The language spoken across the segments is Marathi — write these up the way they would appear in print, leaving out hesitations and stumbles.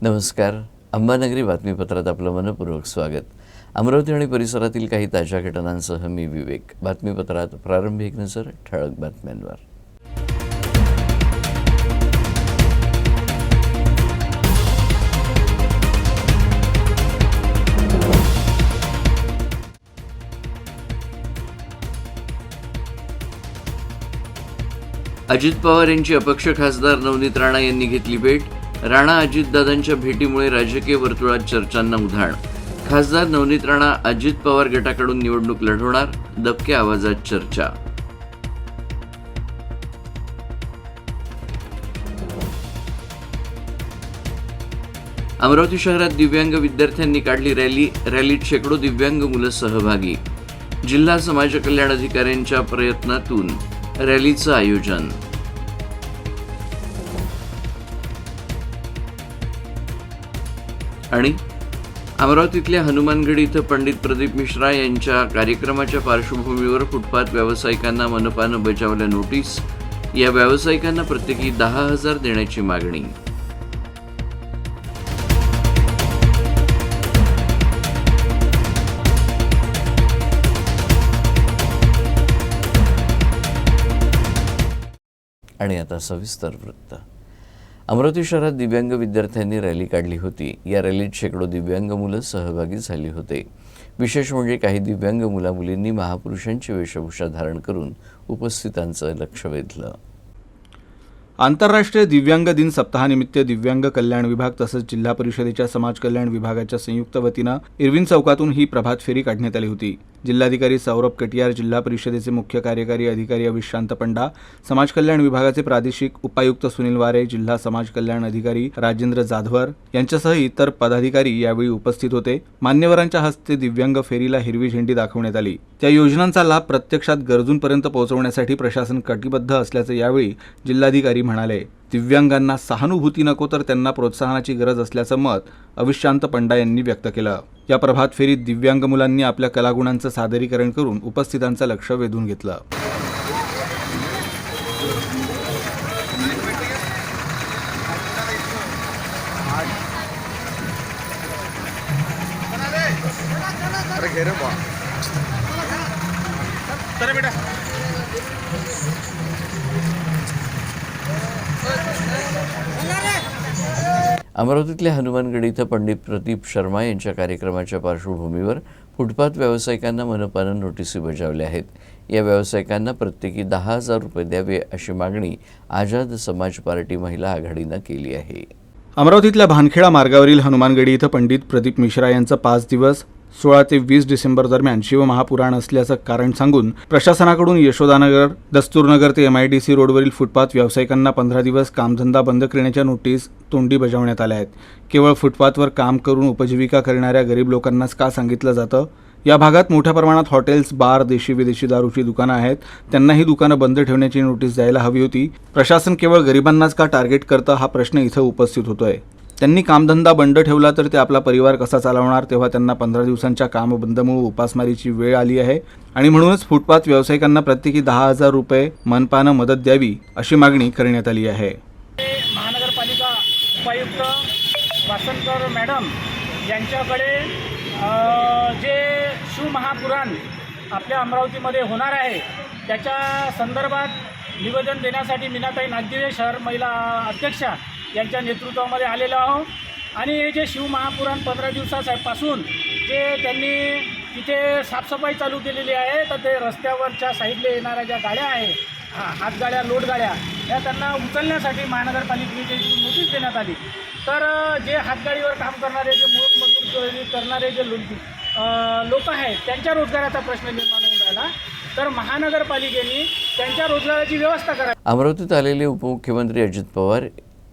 नमस्कार. अंबानगरी बातमीपत्रात आपलं मनपूर्वक स्वागत. अमरावती आणि परिसरातील काही ताज्या घटनांसह मी विवेक. बातमीपत्रात प्रारंभी एक नजर ठळक बातम्यांवर. अजित पवार यांची अपक्ष खासदार नवनीत राणा यांनी घेतली भेट. राणा अजितदादांच्या भेटीमुळे राजकीय वर्तुळात चर्चांना उधाण. खासदार नवनीत राणा अजित पवार गटाकडून निवडणूक लढवणार, दबक्या आवाजात चर्चा. अमरावती शहरात दिव्यांग विद्यार्थ्यांनी काढली रॅलीत शेकडो दिव्यांग मुलं सहभागी. जिल्हा समाज कल्याण अधिकाऱ्यांच्या प्रयत्नातून रॅलीचं आयोजन. आणि अमरावतीतल्या हनुमानगडी इथं पंडित प्रदीप मिश्रा यांच्या कार्यक्रमाच्या पार्श्वभूमीवर फुटपाथ व्यावसायिकांना मनपानं बजावल्या नोटीस. या व्यावसायिकांना प्रत्येकी 10,000 देण्याची मागणी. आणि आता सविस्तर वृत्त. अमरावती शहरात दिव्यांग विद्यार्थ्यांनी रॅली काढली होती. या रॅलीत शेकडो दिव्यांग मुलं सहभागी झाली होते. विशेष म्हणजे काही दिव्यांग मुलामुलींनी महापुरुषांची वेशभूषा धारण करून उपस्थितांचं लक्ष वेधलं. आंतरराष्ट्रीय दिव्यांग दिन सप्ताहानिमित्त दिव्यांग कल्याण विभाग तसंच जिल्हा परिषदेच्या समाज कल्याण विभागाच्या संयुक्त वतीनं इरविन चौकातून ही प्रभात फेरी काढण्यात आली होती. जिल्हाधिकारी सौरभ कटियार, जिल्हा परिषदेचे मुख्य कार्यकारी अधिकारी अविशांत पंडा, समाज कल्याण विभागाचे प्रादेशिक उपायुक्त सुनील वारे, जिल्हा समाज कल्याण अधिकारी राजेंद्र जाधवर यांच्यासह इतर पदाधिकारी यावेळी उपस्थित होते. मान्यवरांच्या हस्ते दिव्यांग फेरीला हिरवी झेंडी दाखवण्यात आली. त्या योजनांचा लाभ प्रत्यक्षात गरजूंपर्यंत पोहोचवण्यासाठी प्रशासन कटिबद्ध असल्याचं यावेळी जिल्हाधिकारी म्हणाले. दिव्यांगांना सहानुभूती नको तर त्यांना प्रोत्साहनाची गरज असल्याचं मत अविशांत पंडा यांनी व्यक्त केलं. या प्रभात फेरीत दिव्यांग मुलांनी आपल्या कलागुणांचं सादरीकरण करून उपस्थितांचं लक्ष वेधून घेतलं. अमरावतीतल्या हनुमानगडी इथं पंडित प्रदीप शर्मा यांच्या कार्यक्रमाच्या पार्श्वभूमीवर फुटपाथ व्यावसायिकांना मनपानं नोटीसी बजावल्या आहेत. या व्यावसायिकांना प्रत्येकी 10,000 रुपये द्यावे अशी मागणी आझाद समाज पार्टी महिला आघाडीनं केली आहे. अमरावतीतल्या भानखेडा मार्गावरील हनुमानगडी इथं पंडित प्रदीप मिश्रा यांचं 5 दिवस 16 ते 20 डिसेंबर दरम्यान शिवमहापुराण असल्याचं कारण सांगून प्रशासनाकडून यशोदानगर, दस्तूरनगर ते MIDC रोडवरील फुटपाथ व्यावसायिकांना 15 दिवस कामधंदा बंद करण्याच्या नोटीस तोंडी बजावण्यात आल्या आहेत. केवळ फुटपाथवर काम करून उपजीविका करणाऱ्या गरीब लोकांनाच का सांगितलं जातं? या भागात मोठ्या प्रमाणात हॉटेल्स, बार, देशी विदेशी दारूची दुकानं आहेत. त्यांना ही दुकानं बंद ठेवण्याची नोटीस द्यायला हवी होती. प्रशासन केवळ गरिबांनाच का टार्गेट करतं हा प्रश्न इथं उपस्थित होतोय. त्यांनी कामधंदा बंद ठेवला तर ते आपला परिवार कसा चालवणार? तेव्हा त्यांना 15 दिवसांच्या कामबंदमुळे उपासमारीची वेळ आली आहे आणि म्हणूनच फुटपाथ व्यावसायिकांना प्रत्येकी 10,000 रुपये मनपानं मदत द्यावी अशी मागणी करण्यात आली आहे. महानगरपालिका उपायुक्त वासनकर मॅडम यांच्याकडे जे शिवमहापुराण आपल्या अमरावतीमध्ये होणार आहे त्याच्या संदर्भात निवेदन देण्यासाठी मीनाताई नागदिवे शहर महिला अध्यक्षा यांच्या नेतृत्वामध्ये आलेलो आहोत. आणि हे जे शिवमहापुराण 15 दिवसापासून जे त्यांनी तिथे साफसफाई चालू केलेली आहे तर ते रस्त्यावरच्या साईडला येणाऱ्या ज्या गाड्या आहे, हातगाड्या, लोड गाड्या, या त्यांना उचलण्यासाठी महानगरपालिकेची नोटीस देण्यात आली. तर जे हातगाडीवर काम करणारे, जे मोलमजूर करणारे जे लोक आहेत त्यांच्या रोजगाराचा प्रश्न निर्माण होऊन राहिला. तर महानगरपालिकेने त्यांच्या रोजगाराची व्यवस्था करावी. अमरावतीत आलेले उपमुख्यमंत्री अजित पवार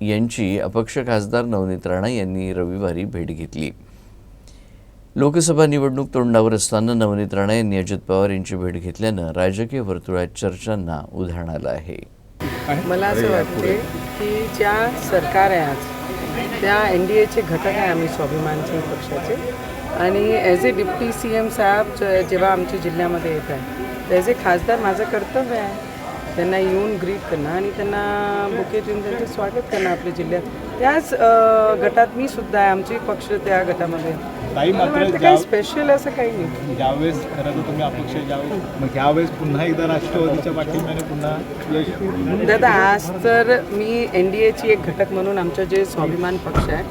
यांची अपक्ष खासदार नवनीत राणा यांनी रविवारी भेट घेतली. लोकसभा निवडणूक तोंडावर असताना नवनीत राणा यांनी अजित पवार यांची भेट घेतल्यानं राजकीय वर्तुळात चर्चांना उधाण आलं आहे. मला असं वाटते की ज्या सरकार आहे आज त्या NDAचे घटक आहे आम्ही स्वाभिमानचे पक्षाचे. आणि ॲज ए डिप्टी CM साहेब जेव्हा आमच्या जिल्ह्यामध्ये येत आहे ॲज ए खासदार माझं कर्तव्य आहे त्यांना येऊन ग्रीट करणं आणि त्यांना बुके देऊन त्यांचं स्वागत करणं आपल्या जिल्ह्यात. त्याच गटात मी सुद्धा आहे, आमचे पक्ष त्या गटामध्ये. ताई मात्र काही स्पेशल असं काही नाही. ज्यावेळेस खरं तर तुम्ही अपक्ष ज्यावेळेस मग ह्यावेळेस पुन्हा एकदा राष्ट्रवादीच्या पाठिंब्याने पुन्हा यश. दादा, आज तर मी NDAची एक घटक म्हणून आमचं जे स्वाभिमान पक्ष आहे,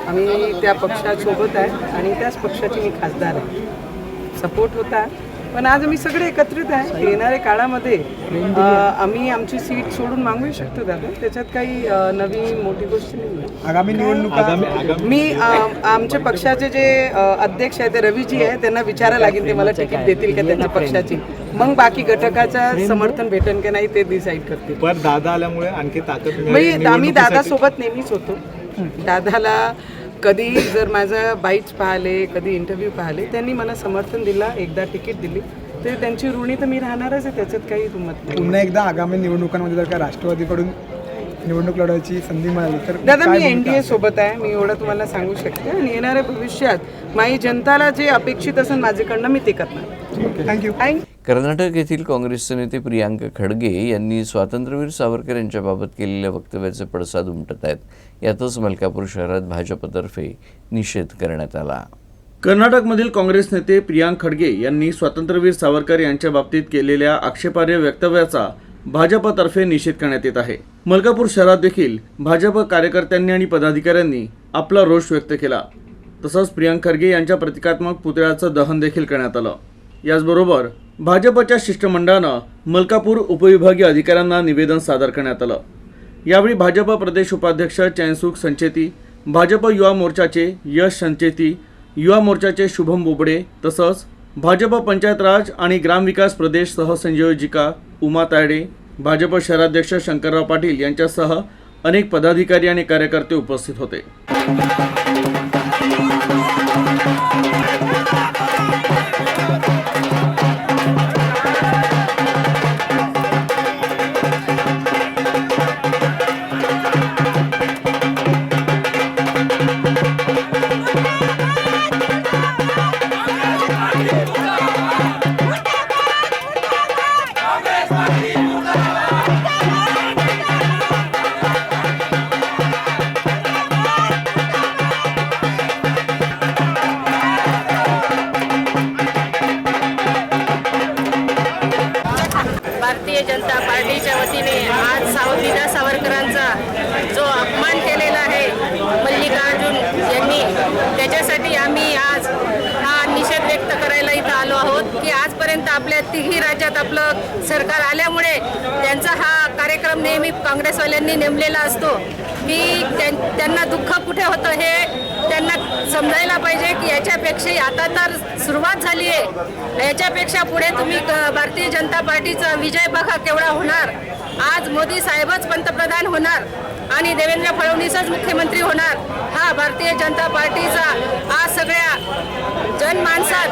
आम्ही त्या पक्षासोबत आहे आणि त्याच पक्षाची मी खासदार आहे. सपोर्ट होता, पण आज आम्ही सगळे एकत्रित आहे. येणाऱ्या काळामध्ये आम्ही आमची सीट सोडून मागू शकतो दादा, त्याच्यात काही नवीन मोठी गोष्ट नाही. आगामी निवडणूक मी आमच्या पक्षाचे जे अध्यक्ष आहे ते रवीजी आहे, त्यांना विचारायला लागेल ते मला तिकीट देतील का त्यांच्या पक्षाची. मग बाकी घटकाचं समर्थन भेटेल की नाही ते डिसाईड करतील. पण दादा आल्यामुळे आणखी ताकद आम्ही दादासोबत नेहमीच होतो. दादाला कधी जर माझा बाईट्स पाहिले, कधी इंटरव्ह्यू पाहिले, त्यांनी मला समर्थन दिला, एकदा तिकीट दिली, तर त्यांची ऋणी तर मी राहणारच आहे, त्याच्यात काही दुमत नाही. पुन्हा एकदा आगामी निवडणुकांमध्ये जर का राष्ट्रवादीकडून निवडणूक लढवायची संधी मिळाली तर दादा, मी NDA सोबत आहे, मी एवढं तुम्हाला सांगू शकते. आणि येणाऱ्या भविष्यात माझी जनताला जे अपेक्षित असेल माझ्याकडनं मी ते करणार. थँक्यू. कर्नाटक येथील काँग्रेसचे नेते प्रियांक खडगे यांनी स्वातंत्र्यवीर सावरकर यांच्याबाबत केलेल्या वक्तव्याचे पडसाद उमटत आहेत. यातच मलकापूर शहरात भाजपतर्फे निषेध करण्यात आला. कर्नाटकमधील काँग्रेस नेते प्रियांक खडगे यांनी स्वातंत्र्यवीर सावरकर यांच्या बाबतीत केलेल्या आक्षेपार्ह वक्तव्याचा भाजपतर्फे निषेध करण्यात येत आहे. मलकापूर शहरात देखील भाजप कार्यकर्त्यांनी आणि पदाधिकाऱ्यांनी आपला रोष व्यक्त केला. तसंच प्रियांक खडगे यांच्या प्रतिकात्मक पुतळ्याचं दहन देखील करण्यात आलं. याचबरोबर भाजपच्या शिष्टमंडळानं मलकापूर उपविभागीय अधिकाऱ्यांना निवेदन सादर करण्यात आलं. यावेळी भाजप प्रदेश उपाध्यक्ष चैनसुख संचेती, भाजप युवा मोर्चाचे यश संचेती, युवा मोर्चाचे शुभम बोबडे, तसंच भाजप पंचायत राज आणि ग्रामविकास प्रदेश सहसंयोजिका उमा तायडे, भाजप शहराध्यक्ष शंकरराव पाटील यांच्यासह अनेक पदाधिकारी आणि कार्यकर्ते उपस्थित होते. भारतीय जनता पार्टीच्या वतीने आज विदा सावरकरांचा जो अपमान केलेला आहे मल्लिकार्जुन यांनी, त्याच्यासाठी आम्ही आज हा निषेध व्यक्त करायला इथं आलो आहोत की आजपर्यंत आपल्या तिघी राज्यात आपलं सरकार आल्यामुळे त्यांचा हा कार्यक्रम नेहमी काँग्रेसवाल्यांनी नेमलेला असतो की त्यांना दुःख कुठे होतं हे त्यांना समजायला पाहिजे की याच्यापेक्षाही आता तर सुरुवात झाली आहे, याच्यापेक्षा पुढे तुम्ही भारतीय जनता पार्टीचा विजय बघा केवढा होणार. आज मोदी साहेबच पंतप्रधान होणार आणि देवेंद्र फडणवीसच मुख्यमंत्री होणार. हा भारतीय जनता पार्टीचा आज सगळ्या जनमानसात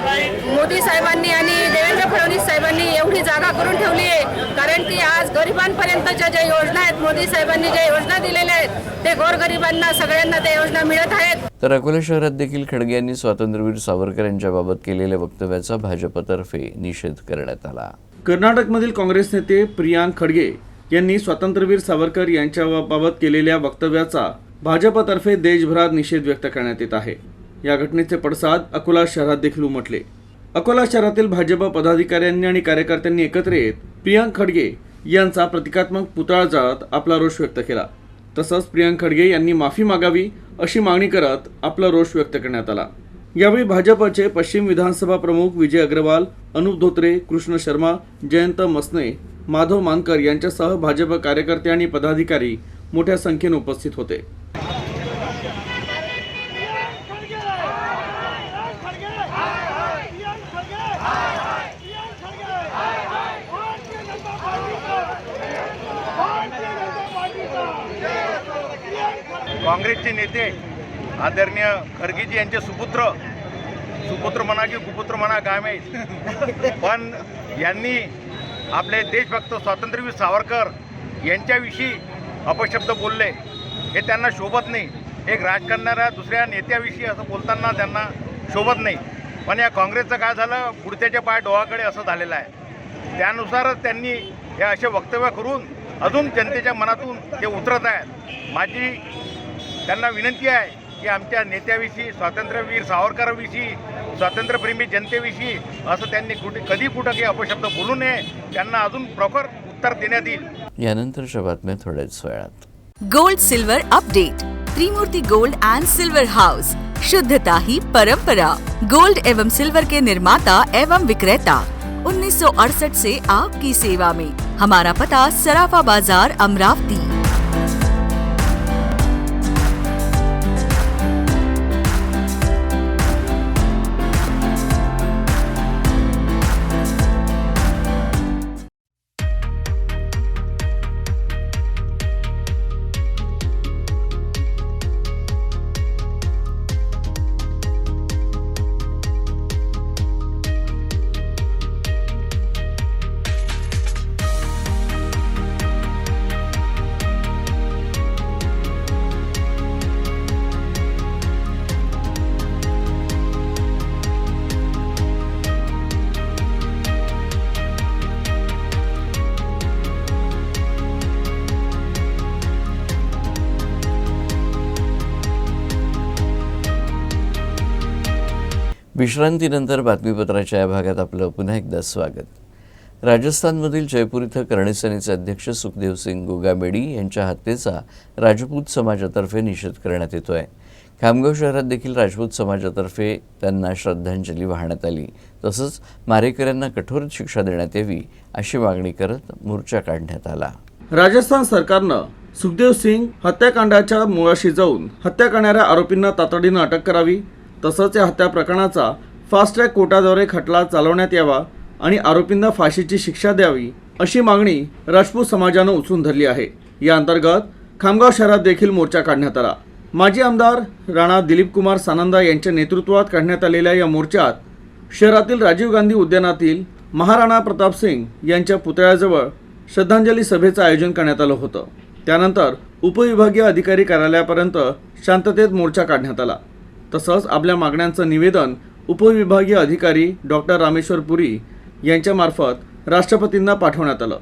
मोदी साहेबांनी आणि देवेंद्र फडणवीस साहेबांनी एवढी जागा करून ठेवली आहे, कारण की आज गरिबांपर्यंतच्या ज्या योजना आहेत, मोदी साहेबांनी ज्या योजना दिलेल्या आहेत ते गोरगरिबांना सगळ्यांना त्या योजना मिळत आहेत. तर अकोला शहरात देखील खडगे यांनी स्वातंत्र्यवीर सावरकर यांच्याबाबत केलेल्या वक्तव्याचा भाजपतर्फे निषेध करण्यात आला. कर्नाटकमधील काँग्रेस नेते प्रियांक खडगे यांनी स्वातंत्र्यवीर सावरकर यांच्याबाबत केलेल्या वक्तव्याचा भाजपतर्फे देशभरात निषेध व्यक्त करण्यात येत आहे. या घटनेचे पडसाद अकोला शहरात देखील उमटले. अकोला शहरातील भाजप पदाधिकाऱ्यांनी आणि कार्यकर्त्यांनी एकत्र येत प्रियांक खडगे यांचा प्रतिकात्मक पुतळा जाळत आपला रोष व्यक्त केला. तसंच प्रियांक खडगे यांनी माफी मागावी अशी मागणी करत आपला रोष व्यक्त करण्यात आला. यावेळी भाजपचे पश्चिम विधानसभा प्रमुख विजय अग्रवाल, अनुप धोत्रे, कृष्ण शर्मा, जयंत मसने, माधव मानकर यांच्यासह भाजप कार्यकर्ते आणि पदाधिकारी मोठ्या संख्येने उपस्थित होते. काँग्रेसचे नेते आदरणीय खरगेजी यांचे सुपुत्र म्हणा की कुपुत्र म्हणा काय माहीत, पण यांनी आपले देशभक्त स्वातंत्र्यवीर सावरकर यांच्याविषयी अपशब्द बोलले हे त्यांना शोभत नाही. एक राजकारणाऱ्या दुसऱ्या नेत्याविषयी असं बोलताना त्यांना शोभत नाही. पण या काँग्रेसचं काय झालं, पुढच्याच्या पाय डोहाकडे असं झालेलं आहे. त्यानुसारच त्यांनी हे असे वक्तव्य करून अजून जनतेच्या मनातून ते उतरत आहेत. माझी त्यांना विनंती आहे की आमच्या नेत्याविषयी, स्वातंत्र्यवीर सावरकरांविषयी, स्वातंत्र्यप्रेमी जनतेविषयी असं त्यांनी कधी कुठं काही अपशब्द बोलू नये. त्यांना अजून प्रॉपर उत्तर देण्यात येईल. यानंतरच्या बातम्या थोड्याच वेळात. Gold silver update. Trimurti gold and silver house, शुद्धता ही परंपरा। गोल्ड एवं सिल्वर के निर्माता एवं विक्रेता 1968 से आपकी सेवा में। हमारा पता सराफा बाजार, अमरावती। विश्रांतीनंतर बातमीपत्राच्या या भागात आपलं पुन्हा एकदा स्वागत. राजस्थानमधील जयपूर इथं करणी सेनेचे अध्यक्ष सुखदेव सिंग गोगामेडी यांच्या हत्येचा राजपूत समाजातर्फे निषेध करण्यात येतो आहे. खामगाव शहरात देखील राजपूत समाजातर्फे त्यांना श्रद्धांजली वाहण्यात आली. तसंच मारेकऱ्यांना कठोर शिक्षा देण्यात यावी अशी मागणी करत मोर्चा काढण्यात आला. राजस्थान सरकारनं सुखदेव सिंग हत्याकांडाच्या मुळाशी जाऊन हत्या करणाऱ्या आरोपींना तातडीनं अटक करावी, तसंच या हत्या प्रकरणाचा फास्ट ट्रॅक कोर्टाद्वारे खटला चालवण्यात यावा आणि आरोपींना फाशीची शिक्षा द्यावी अशी मागणी राजपूत समाजानं उचलून धरली आहे. या अंतर्गत खामगाव शहरात देखील मोर्चा काढण्यात आला. माजी आमदार राणा दिलीप कुमार सानंदा यांच्या नेतृत्वात काढण्यात आलेल्या या मोर्चात शहरातील राजीव गांधी उद्यानातील महाराणा प्रताप सिंग यांच्या पुतळ्याजवळ श्रद्धांजली सभेचं आयोजन करण्यात आलं होतं. त्यानंतर उपविभागीय अधिकारी कार्यालयापर्यंत शांततेत मोर्चा काढण्यात आला. तसंच आपल्या मागण्यांचं निवेदन उपविभागीय अधिकारी डॉक्टर रामेश्वर पुरी यांच्यामार्फत राष्ट्रपतींना पाठवण्यात आलं.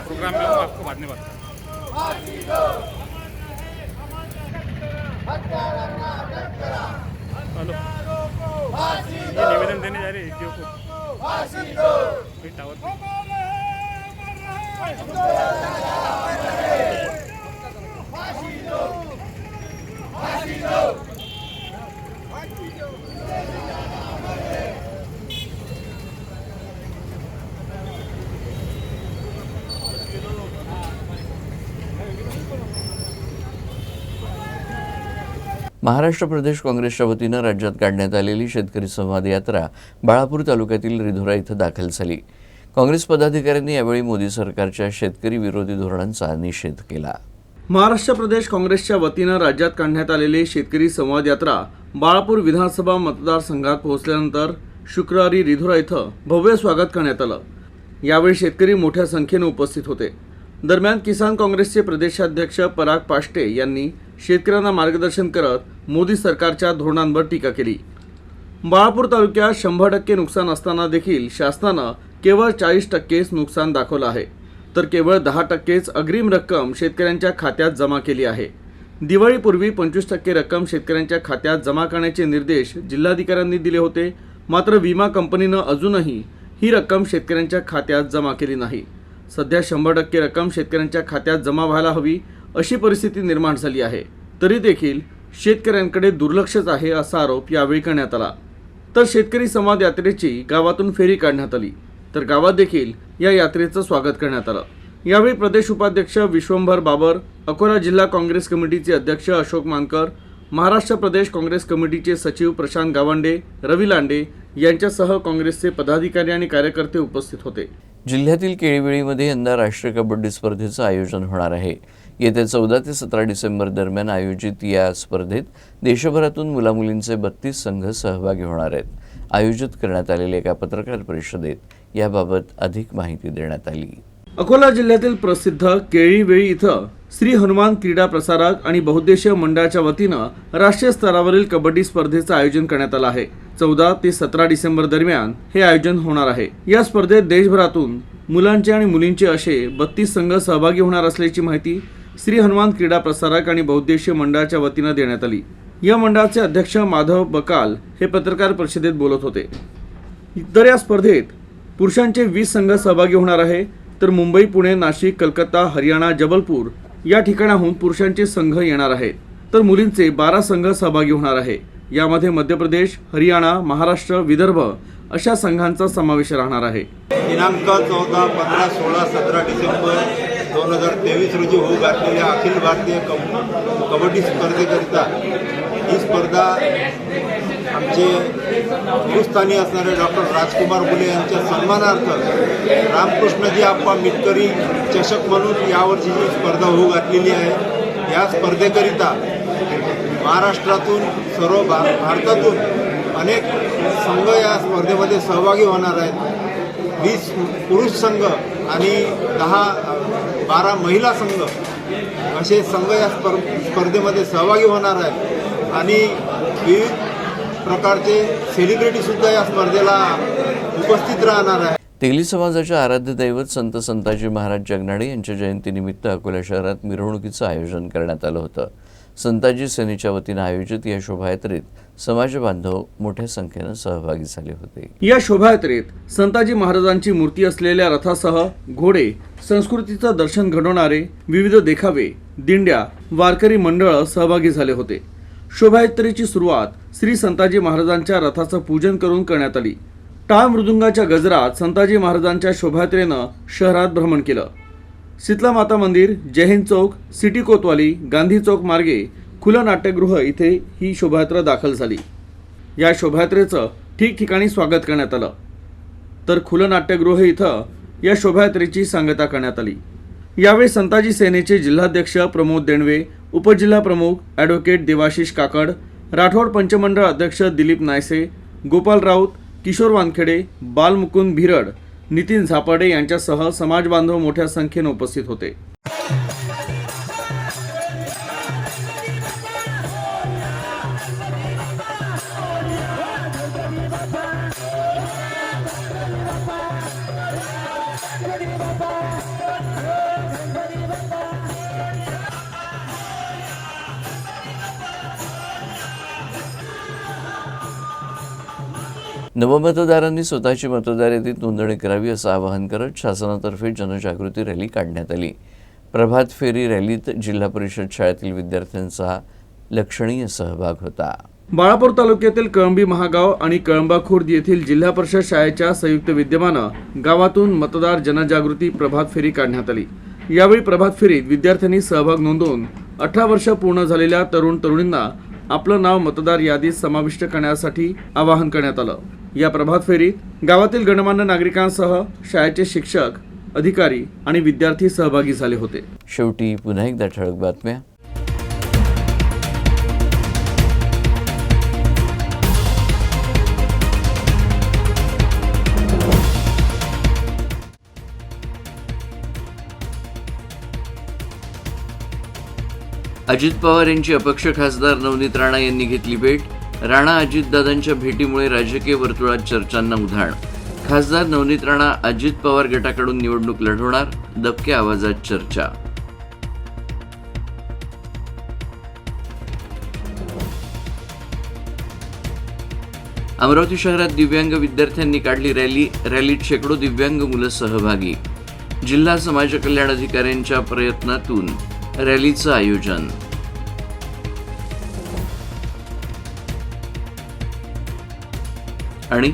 प्रोग्राम में आपको बाद में हेलो, ये निवेदन देने जा रहे हैं को टावर महाराष्ट्र प्रदेश काँग्रेसच्या वतीनं राज्यात काढण्यात आलेली शेतकरी संवाद यात्रा बाळापूर तालुक्यातील रिधोरा इथं दाखल झाली. काँग्रेस पदाधिकाऱ्यांनी यावेळी मोदी सरकारच्या शेतकरी विरोधी धोरणांचा निषेध केला. महाराष्ट्र प्रदेश काँग्रेसच्या वतीनं राज्यात काढण्यात आलेली शेतकरी संवाद यात्रा बाळापूर विधानसभा मतदारसंघात पोहोचल्यानंतर शुक्रवारी रिधोरा इथं भव्य स्वागत करण्यात आलं. यावेळी शेतकरी मोठ्या संख्येने उपस्थित होते. दरम्यान किसान काँग्रेसचे प्रदेशाध्यक्ष पराग पाष्टे यांनी शेतकऱ्यांना मार्गदर्शन करत मोदी सरकारच्या धोरणांवर टीका केली. बाळापूर तालुक्यात 100% नुकसान असताना देखील शासनानं केवळ 40%च नुकसान दाखवलं आहे, तर केवळ 10%च अग्रिम रक्कम शेतकऱ्यांच्या खात्यात जमा केली आहे. दिवाळीपूर्वी 25% रक्कम शेतकऱ्यांच्या खात्यात जमा करण्याचे निर्देश जिल्हाधिकाऱ्यांनी दिले होते. मात्र विमा कंपनीनं अजूनही ही रक्कम शेतकऱ्यांच्या खात्यात जमा केली नाही. सध्या 100% रक्कम शेतकऱ्यांच्या खात्यात जमा व्हायला हवी अशी परिस्थिती निर्माण झाली आहे. तरी देखील शेतकऱ्यांकडे दुर्लक्षच आहे असा आरोप यावेळी करण्यात आला. तर शेतकरी संवाद यात्रेची गावातून फेरी काढण्यात आली, तर गावात देखील या यात्रेचं स्वागत करण्यात आलं. यावेळी प्रदेश उपाध्यक्ष विश्वंभर बाबर, अकोला जिल्हा काँग्रेस कमिटीचे अध्यक्ष अशोक मानकर, महाराष्ट्र प्रदेश काँग्रेस कमिटीचे सचिव प्रशांत गावंडे, रवी लांडे यांच्यासह काँग्रेसचे पदाधिकारी आणि कार्यकर्ते उपस्थित होते. जिल्ह्यातील केळीवेळीमध्ये यंदा राष्ट्रीय कबड्डी स्पर्धेचं आयोजन होणार आहे. येत्या 14 ते 17 डिसेंबर दरम्यान आयोजित या स्पर्धेत देशभरातून मुलामुलींचे 32 संघ सहभागी होणार आहेत. आयोजित करण्यात आलेल्या एका पत्रकार परिषदेत याबाबत अधिक माहिती देण्यात आली. अकोला जिल्ह्यातील प्रसिद्ध केळीवेळी इथं श्री हनुमान क्रीडा प्रसारक आणि बहुउद्देशीय मंडळाच्या वतीनं राष्ट्रीय स्तरावरील कबड्डी स्पर्धेचं आयोजन करण्यात आलं आहे. 14 ते 17 डिसेंबर दरम्यान हे आयोजन होणार आहे. या स्पर्धेत देशभरातून मुलांचे आणि मुलींचे असे 32 संघ सहभागी होणार असल्याची माहिती श्री हनुमान क्रीडा प्रसारक आणि बहुउद्देशीय मंडळाच्या वतीनं देण्यात आली. या मंडळाचे अध्यक्ष माधव बकाल हे पत्रकार परिषदेत बोलत होते. तर या स्पर्धेत पुरुषांचे 20 संघ सहभागी होणार आहे, तर मुंबई, पुणे, नाशिक, कलकत्ता, हरियाणा, जबलपूर या ठिकाणाहून पुरुषांचे संघ येणार आहेत, तर मुलींचे 12 संघ सहभागी होणार आहे. यामध्ये मध्य प्रदेश, हरियाणा, महाराष्ट्र, विदर्भ अशा संघांचा समावेश राहणार आहे. दिनांक 14, 15, 16, 17 डिसेंबर 2023 रोजी होऊ घातलेल्या अखिल भारतीय कबड्डी स्पर्धेकरिता ही स्पर्धा आमचे हिंदुस्थानी असणारे डॉक्टर राजकुमार बुले यांच्या सन्मानार्थ रामकृष्णजी आप्पा मिटकरी चषक म्हणून यावर्षी ही स्पर्धा होऊ घातलेली आहे. या स्पर्धेकरिता महाराष्ट्रातून सर्व भारतातून अनेक संघ या स्पर्धेमध्ये सहभागी होणार आहेत. 20 पुरुष संघ आणि 12 महिला संघ असे संघ या स्पर्धेमध्ये सहभागी होणार आहेत आणि विविध प्रकारचे सेलिब्रिटीसुद्धा या स्पर्धेला उपस्थित राहणार आहे. तेली समाजाच्या आराध्य दैवत संत संताजी महाराज जगनाडे यांच्या जयंतीनिमित्त अकोला शहरात मिरवणुकीचं आयोजन करण्यात आलं होतं. संताजी सेनेच्या वतीनं आयोजित या शोभायात्रेत समाज बांधव मोठ्या संख्येनं सहभागी झाले होते. या शोभायात्रेत संताजी महाराजांची मूर्ती असलेल्या रथासह घोडे, संस्कृतीचं दर्शन घडवणारे विविध देखावे, दिंड्या, वारकरी मंडळ सहभागी झाले होते. शोभायात्रेची सुरुवात श्री संताजी महाराजांच्या रथाचं पूजन करून करण्यात आली. टाळ मृदुंगाच्या गजरात संताजी महाराजांच्या शोभायात्रेनं शहरात भ्रमण केलं. शीतला माता मंदिर, जय हिंद चौक, सिटी कोतवाली, गांधी चौक मार्गे खुलं नाट्यगृह इथे ही शोभायात्रा दाखल झाली. या शोभायात्रेचं ठिकठिकाणी स्वागत करण्यात आलं, तर खुलं नाट्यगृह इथं या शोभायात्रेची सांगता करण्यात आली. यावेळी संताजी सेनेचे जिल्हाध्यक्ष प्रमोद देणवे, उपजिल्हा प्रमुख ॲडव्होकेट देवाशिष काकड, राठोड पंचमंडळ अध्यक्ष दिलीप नायसे, गोपाल राऊत, किशोर वानखेडे, बालमुकुंद भिरड, नितीन झापाडे यांच्यासह समाज बांधव मोठ्या संख्येने उपस्थित होते. नवमतदारांनी स्वतःची मतदार यादीत नोंदणी करावी असं आवाहन करत शासनातर्फे जनजागृती रॅली काढण्यात आली. प्रभात फेरी रॅलीत जिल्हा परिषद शाळेतील विद्यार्थ्यांचा लक्षणीय सहभाग होता. बाळापूर तालुक्यातील कळंबी महागाव आणि कळंबा खुर्द येथील जिल्हा परिषद शाळेच्या संयुक्त विद्यमानं गावातून मतदार जनजागृती प्रभात फेरी काढण्यात आली. यावेळी प्रभात फेरीत विद्यार्थ्यांनी सहभाग नोंदवून 18 वर्ष पूर्ण झालेल्या तरुण तरुणींना आपलं नाव मतदार यादीत समाविष्ट करण्यासाठी आवाहन करण्यात आलं. या प्रभात फेरीत गावातील गणमान्य नागरिकांसह शाळेचे शिक्षक, अधिकारी आणि विद्यार्थी सहभागी झाले होते. शेवटी पुन्हा एकदा ठळक बातम्या. अजित पवार यांची अपक्ष खासदार नवनीत राणा यांनी घेतली भेट. राणा अजितदादांच्या भेटीमुळे राजकीय वर्तुळात चर्चांना उधाण. खासदार नवनीत राणा अजित पवार गटाकडून निवडणूक लढवणार, दबक्या आवाजात चर्चा. अमरावती शहरात दिव्यांग विद्यार्थ्यांनी काढली रॅली. रॅलीत शेकडो दिव्यांग मुलं सहभागी. जिल्हा समाज कल्याण अधिकाऱ्यांच्या प्रयत्नातून रॅलीचं आयोजन. आणि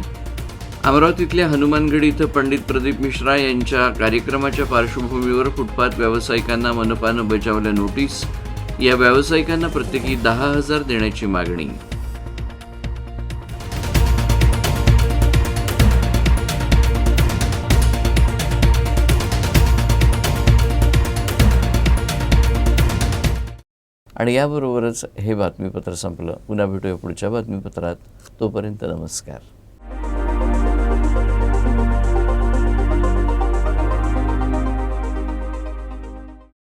अमरावतीतल्या हनुमानगडी इथं पंडित प्रदीप मिश्रा यांच्या कार्यक्रमाच्या पार्श्वभूमीवर फुटपाथ व्यावसायिकांना मनपानं बजावल्या नोटीस. या व्यावसायिकांना प्रत्येकी 10,000 देण्याची मागणी. आणि याबरोबरच हे बातमीपत्र संपलं. पुन्हा भेटूया पुढच्या बातमीपत्रात. तोपर्यंत नमस्कार.